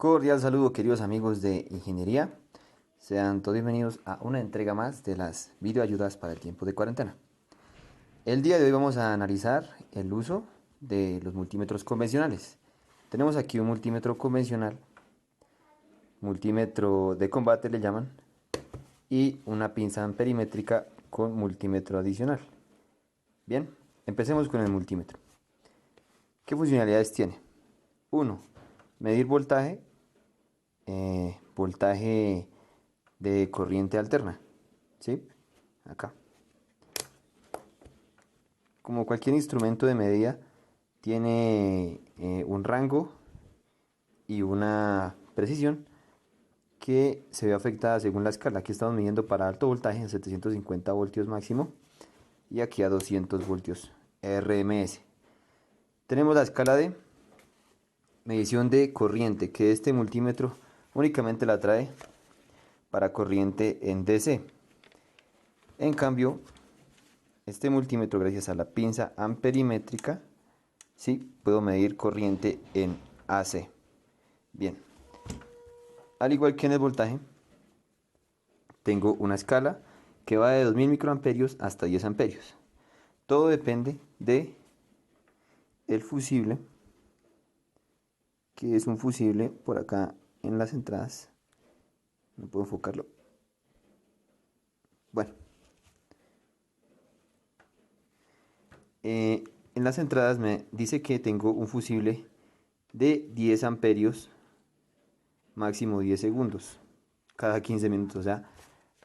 Cordial saludo, queridos amigos de ingeniería. Sean todos bienvenidos a una entrega más de las videoayudas para el tiempo de cuarentena. El día de hoy vamos a analizar el uso de los multímetros convencionales. Tenemos aquí un multímetro convencional, multímetro de combate le llaman, y una pinza amperimétrica con multímetro adicional. Bien, empecemos con el multímetro. ¿Qué funcionalidades tiene? 1. Medir voltaje de corriente alterna, ¿sí? Acá. Como cualquier instrumento de medida, tiene un rango y una precisión que se ve afectada según la escala. Aquí estamos midiendo para alto voltaje a 750 voltios máximo y aquí a 200 voltios RMS. Tenemos la escala de medición de corriente, que este multímetro únicamente la trae para corriente en DC. En cambio, este multímetro, gracias a la pinza amperimétrica, sí puedo medir corriente en AC. Bien, al igual que en el voltaje, tengo una escala que va de 2000 microamperios hasta 10 amperios. Todo depende de el fusible, que es un fusible por acá en las entradas. No puedo enfocarlo. Bueno, en las entradas me dice que tengo un fusible de 10 amperios, máximo 10 segundos, cada 15 minutos. O sea,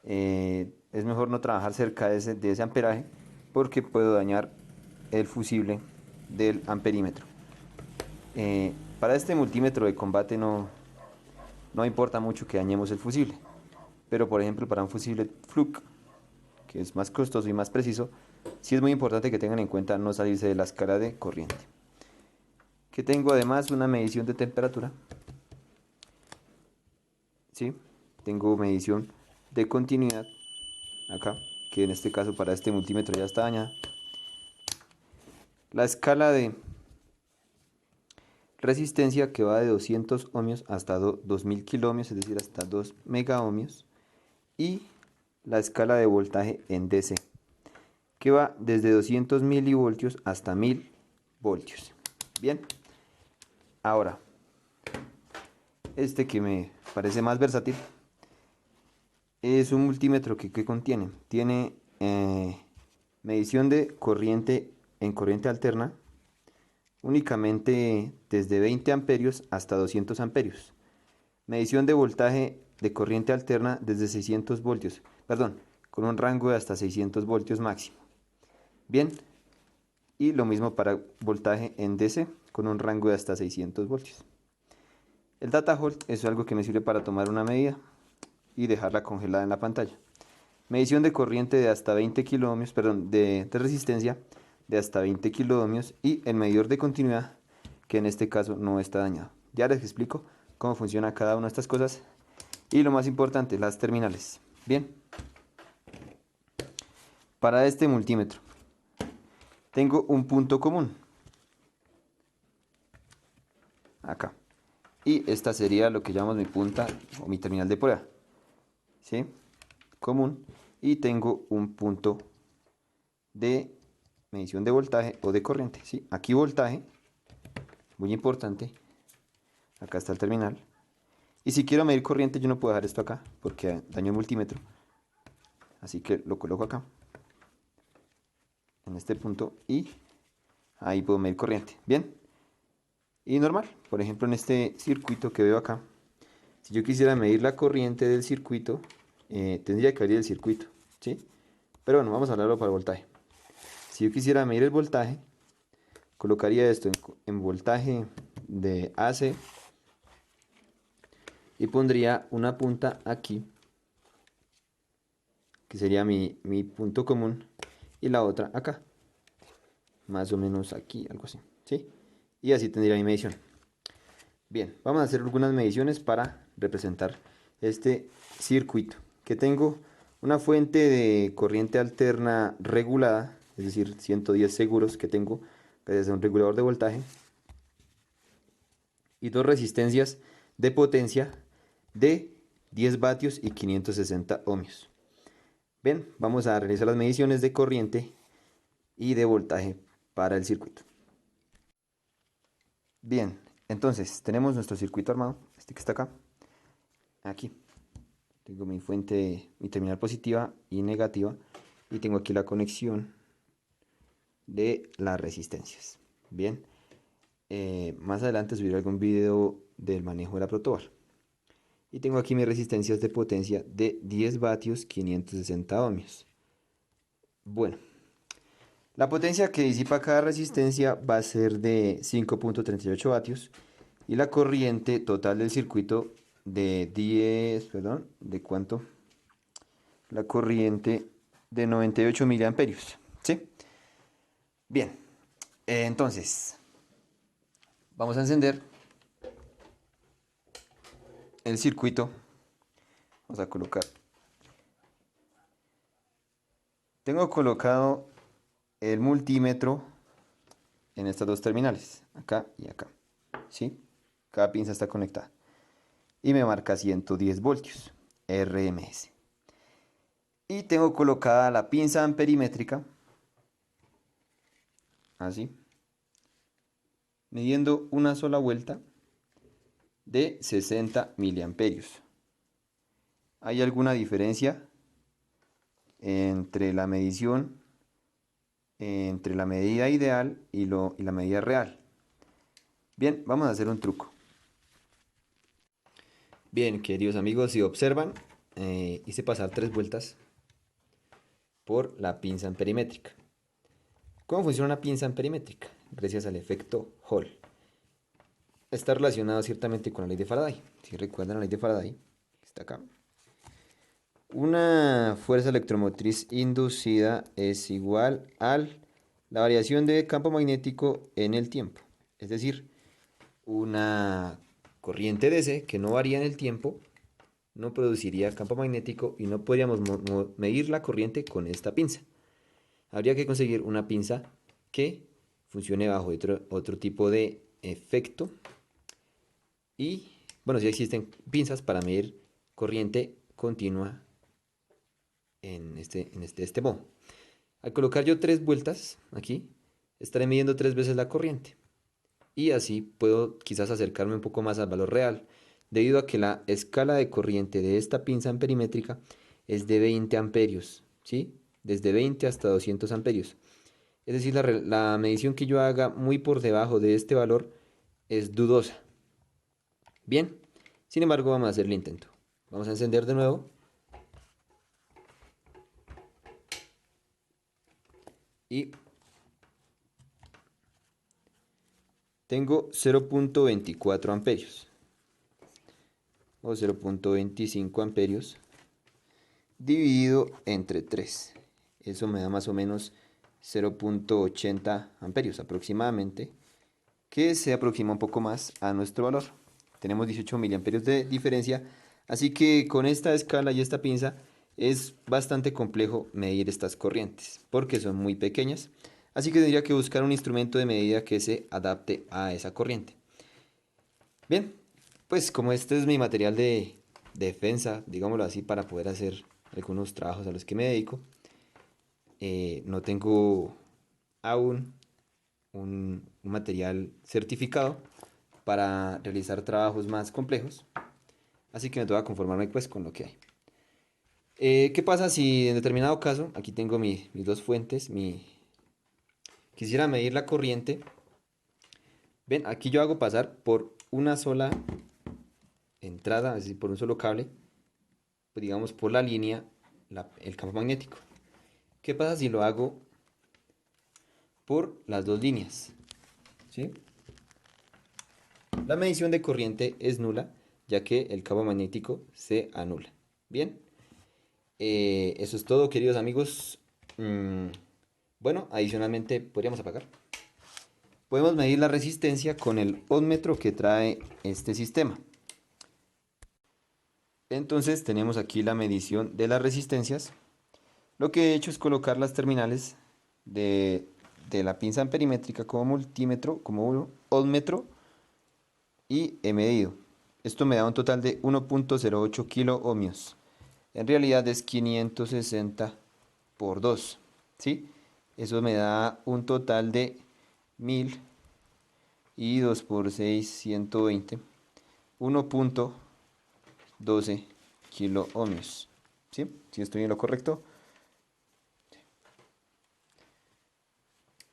es mejor no trabajar cerca de ese amperaje porque puedo dañar el fusible del amperímetro. Para este multímetro de combate no importa mucho que dañemos el fusible, pero por ejemplo para un fusible Fluke, que es más costoso y más preciso, sí es muy importante que tengan en cuenta no salirse de la escala de corriente. Que tengo además una medición de temperatura, ¿sí? Tengo medición de continuidad acá, que en este caso para este multímetro ya está dañada. La escala de resistencia, que va de 200 ohmios hasta 2000 kiloohmios, es decir, hasta 2 megaohmios. Y la escala de voltaje en DC, que va desde 200 milivoltios hasta 1000 voltios. Bien, ahora, este que me parece más versátil es un multímetro que contiene. Tiene medición de corriente en corriente alterna, únicamente desde 20 amperios hasta 200 amperios. Medición de voltaje de corriente alterna desde 600 voltios, perdón, con un rango de hasta 600 voltios máximo. Bien, y lo mismo para voltaje en DC con un rango de hasta 600 voltios. El data hold es algo que me sirve para tomar una medida y dejarla congelada en la pantalla. Medición de corriente de hasta 20 kiloohmios, perdón, de resistencia de hasta 20 kiloohmios y el medidor de continuidad, que en este caso no está dañado. Ya les explico cómo funciona cada una de estas cosas y lo más importante, las terminales. Bien, para este multímetro tengo un punto común acá y esta sería lo que llamamos mi punta o mi terminal de prueba, ¿sí? Común, y tengo un punto de medición de voltaje o de corriente, ¿sí? Aquí voltaje, muy importante, acá está el terminal, y si quiero medir corriente yo no puedo dejar esto acá porque daño el multímetro, así que lo coloco acá en este punto y ahí puedo medir corriente. Bien, y normal, por ejemplo en este circuito que veo acá, si yo quisiera medir la corriente del circuito, tendría que abrir el circuito, ¿sí? Pero bueno, vamos a hablarlo para el voltaje. Si yo quisiera medir el voltaje, colocaría esto en voltaje de AC y pondría una punta aquí, que sería mi punto común, y la otra acá, más o menos aquí, algo así, ¿sí? Y así tendría mi medición. Bien, vamos a hacer algunas mediciones para representar este circuito. Que tengo una fuente de corriente alterna regulada, es decir, 110 seguros que tengo gracias a un regulador de voltaje, y dos resistencias de potencia de 10 vatios y 560 ohmios. Bien, vamos a realizar las mediciones de corriente y de voltaje para el circuito. Bien, entonces tenemos nuestro circuito armado, este que está acá. Aquí tengo mi fuente, mi terminal positiva y negativa, y tengo aquí la conexión de las resistencias. Bien, más adelante subiré algún video del manejo de la protobar. Y tengo aquí mis resistencias de potencia de 10 vatios 560 ohmios. Bueno, la potencia que disipa cada resistencia va a ser de 5.38 vatios y la corriente total del circuito de 10, perdón, ¿de cuánto? La corriente de 98 miliamperios, ¿sí? Bien, entonces vamos a encender el circuito. Vamos a colocar. Tengo colocado el multímetro en estas dos terminales, acá y acá, ¿sí? Cada pinza está conectada. Y me marca 110 voltios, RMS. Y tengo colocada la pinza amperimétrica, así, midiendo una sola vuelta de 60 miliamperios. ¿Hay alguna diferencia entre la medición, entre la medida ideal y la medida real? Bien, vamos a hacer un truco. Bien, queridos amigos, si observan, hice pasar 3 vueltas por la pinza amperimétrica. ¿Cómo funciona una pinza amperimétrica? Gracias al efecto Hall. Está relacionado ciertamente con la ley de Faraday. Si recuerdan la ley de Faraday, que está acá. Una fuerza electromotriz inducida es igual a la variación de campo magnético en el tiempo. Es decir, una corriente DC que no varía en el tiempo no produciría campo magnético y no podríamos medir la corriente con esta pinza. Habría que conseguir una pinza que funcione bajo otro tipo de efecto. Y bueno, sí existen pinzas para medir corriente continua en este modo. Al colocar yo 3 vueltas aquí, estaré midiendo 3 veces la corriente. Y así puedo quizás acercarme un poco más al valor real, debido a que la escala de corriente de esta pinza amperimétrica es de 20 amperios, ¿sí? Desde 20 hasta 200 amperios. Es decir, la medición que yo haga muy por debajo de este valor es dudosa. Bien, sin embargo vamos a hacer el intento. Vamos a encender de nuevo. Y tengo 0.24 amperios o 0.25 amperios dividido entre 3. Eso me da más o menos 0.80 amperios aproximadamente, que se aproxima un poco más a nuestro valor. Tenemos 18 miliamperios de diferencia, así que con esta escala y esta pinza es bastante complejo medir estas corrientes porque son muy pequeñas. Así que tendría que buscar un instrumento de medida que se adapte a esa corriente. Bien, pues como este es mi material de defensa, digámoslo así, para poder hacer algunos trabajos a los que me dedico, no tengo aún un material certificado para realizar trabajos más complejos, así que me toca conformarme pues con lo que hay. ¿Qué pasa si en determinado caso, aquí tengo mis dos fuentes, quisiera medir la corriente? Ven, aquí yo hago pasar por una sola entrada, es decir, por un solo cable, pues digamos por la línea, el campo magnético. ¿Qué pasa si lo hago por las dos líneas? ¿Sí? La medición de corriente es nula, ya que el campo magnético se anula. Bien, eso es todo, queridos amigos. Bueno, adicionalmente podríamos apagar. Podemos medir la resistencia con el ohmmetro que trae este sistema. Entonces tenemos aquí la medición de las resistencias. Lo que he hecho es colocar las terminales de la pinza amperimétrica como multímetro, como ohmmetro, y he medido. Esto me da un total de 1.08 kilo ohmios. En realidad es 560 por 2, ¿sí? Eso me da un total de 1000 y 2 por 6, 120. 1.12 kilo ohmios, ¿sí? Si estoy en lo correcto.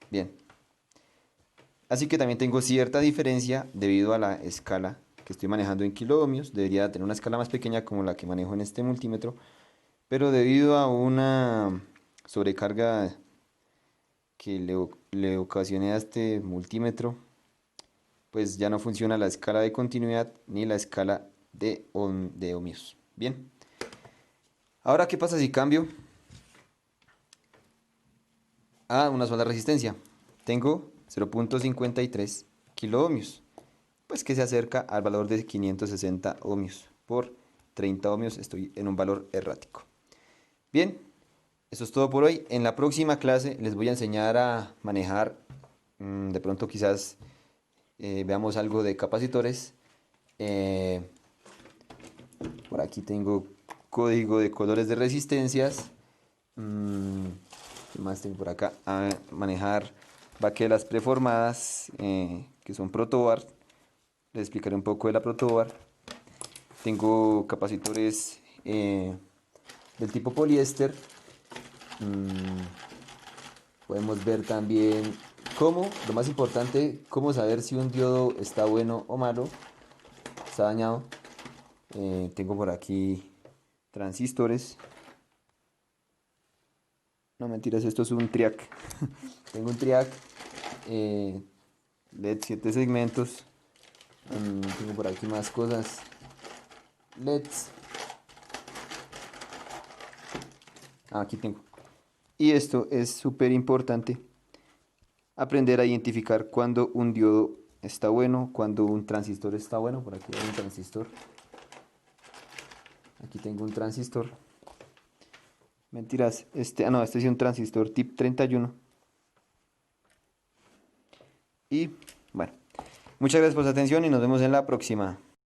Bien. Así que también tengo cierta diferencia debido a la escala que estoy manejando en kilo ohmios. Debería tener una escala más pequeña como la que manejo en este multímetro. Pero debido a una sobrecarga que le ocasioné a este multímetro, pues ya no funciona la escala de continuidad ni la escala de ohmios. Bien. Ahora, ¿qué pasa si cambio a una sola resistencia? Tengo 0.53 kilo ohmios, pues que se acerca al valor de 560 ohmios. Por 30 ohmios estoy en un valor errático. Bien, eso es todo por hoy. En la próxima clase les voy a enseñar a manejar, de pronto quizás veamos algo de capacitores. Eh, por aquí tengo código de colores de resistencias. ¿Qué más tengo por acá? A manejar baquelas preformadas, que son protobar. Les explicaré un poco de la protobar. Tengo capacitores del tipo poliéster. Podemos ver también cómo, lo más importante, cómo saber si un diodo está bueno o malo, está dañado. Tengo por aquí transistores. No, mentiras, esto es un triac. Tengo un triac, LED 7 segmentos. Tengo por aquí más cosas. LEDs. Aquí tengo. Y esto es súper importante. Aprender a identificar cuando un diodo está bueno, cuando un transistor está bueno. Por aquí hay un transistor. Aquí tengo un transistor. Mentiras, no, este es un transistor tip 31. Y bueno, muchas gracias por su atención y nos vemos en la próxima.